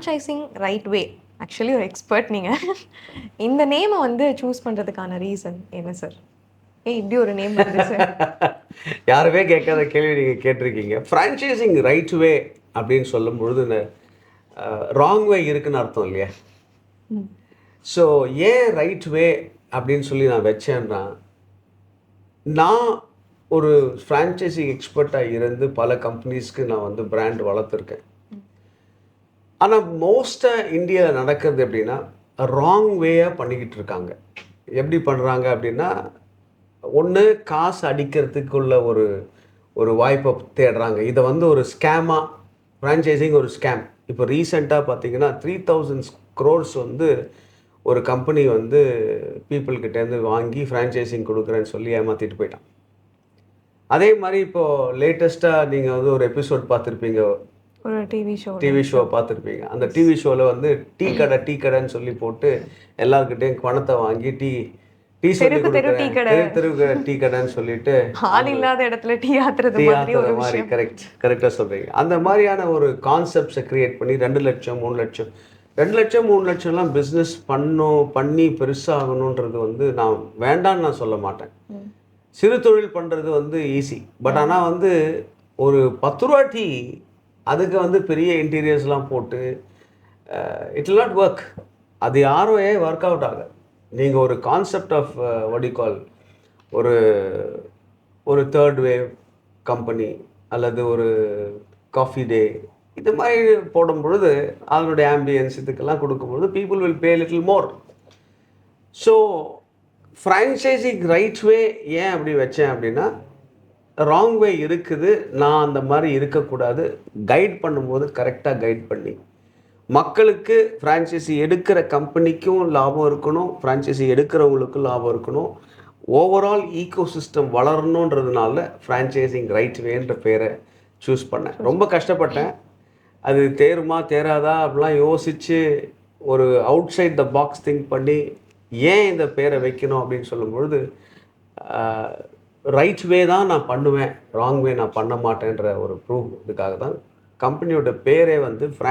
Franchising right வே. Actually ஒரு expert நீங்க. இந்த நேம வந்து சூஸ் பண்றதுக்கான ரீசன் என்ன சார்? இப்படி ஒரு நேம் வந்துச்சு? யாருமே கேட்காத கேள்வி நீங்கள் கேட்டிருக்கீங்க. ஃப்ரான்ச்சைசிங் ரைட் வே அப்படின்னு சொல்லும்பொழுது ராங் வே இருக்குன்னு அர்த்தம் இல்லையா? ஸோ ஏன் ரைட் வே அப்படின்னு சொல்லி நான் வச்சேன்னா, நான் ஒரு ஃப்ரான்ச்சைசிங் எக்ஸ்பர்ட்டாக இருந்து பல கம்பெனிஸ்க்கு நான் வந்து பிராண்ட் வளர்த்துருக்கேன். ஆனால் மோஸ்ட்டாக இந்தியாவில் நடக்கிறது எப்படின்னா, ராங் வேயாக பண்ணிக்கிட்டு இருக்காங்க. எப்படி பண்ணுறாங்க அப்படின்னா, ஒன்று காசு அடிக்கிறதுக்குள்ள ஒரு ஒரு வாய்ப்பை தேடுறாங்க. இதை வந்து ஒரு ஸ்கேமாக, ஃப்ரான்ச்சைசிங் ஒரு ஸ்கேம். இப்போ ரீசெண்டாக பார்த்தீங்கன்னா 3000 crores வந்து ஒரு கம்பெனி வந்து பீப்புள்கிட்டேருந்து வாங்கி ஃப்ரான்ச்சைசிங் கொடுக்குறேன்னு சொல்லி ஏமாற்றிட்டு போயிட்டான். அதே மாதிரி இப்போது லேட்டஸ்ட்டாக நீங்கள் வந்து ஒரு எபிசோட் பார்த்துருப்பீங்க, ஒரு டிவி ஷோ பார்த்துருப்பீங்க. அந்த டிவி ஷோவில் வந்து டீ கடைன்னு சொல்லி போட்டு எல்லாருக்கிட்டையும் பணத்தை வாங்கி டீ சொல்லி கொடுக்குறேன், தெருவுக்கு டீ கடைன்னு சொல்லிட்டு ஆள் இல்லாத இடத்துல டீ ஆத்துறது மாதிரி கரெக்டாக சொல்கிறீங்க. அந்த மாதிரியான ஒரு கான்செப்ட்ஸை கிரியேட் பண்ணி 2 லட்சம் 3 லட்சம் 2 லட்சம் 3 லட்சம்லாம் பிஸ்னஸ் பண்ணி பெருசாகணுன்றது வந்து நான் வேண்டான்னு நான் சொல்ல மாட்டேன். சிறு தொழில் பண்ணுறது வந்து ஈஸி. பட் ஆனால் வந்து ஒரு 10 ரூபா டீ, அதுக்கு வந்து பெரிய இன்டீரியர்ஸ்லாம் போட்டு இட் வில் நாட் ஒர்க். அது யாரும் ஒர்க் அவுட் ஆகாது. நீங்கள் ஒரு concept of what you call ஒரு தேர்ட் வேவ் கம்பெனி அல்லது ஒரு காஃபி டே இது மாதிரி போடும் பொழுது அதனுடைய ஆம்பியன்ஸ் இதுக்கெல்லாம் கொடுக்கும்பொழுது people will pay little more. So franchising right way ஏன் அப்படி வச்சேன் அப்படின்னா, ராங் வே இருக்குது, நான் அந்த மாதிரி இருக்கக்கூடாது. கைட் பண்ணும்போது கரெக்டாக கைட் பண்ணி மக்களுக்கு ஃப்ரான்ச்சைசி எடுக்கிற கம்பெனிக்கும் லாபம் இருக்கணும், ஃப்ரான்ச்சைசி எடுக்கிறவங்களுக்கும் லாபம் இருக்கணும், ஓவரால் ஈகோ சிஸ்டம் வளரணுன்றதுனால ஃப்ரான்ச்சைசிங் ரைட் வேன்ற பேரை சூஸ் பண்ணேன். ரொம்ப கஷ்டப்பட்டேன். அது தேருமா தேராதா அப்படிலாம் யோசித்து ஒரு outside the box think பண்ணி ஏன் இந்த பேரை வைக்கணும் அப்படின்னு சொல்லும்பொழுது, ரைட் வே தான் நான் பண்ணுவேன், ராங் வே நான் பண்ண மாட்டேன்ற ஒரு ப்ரூஃப். இதுக்காக தான் கம்பெனியோட பேரே வந்து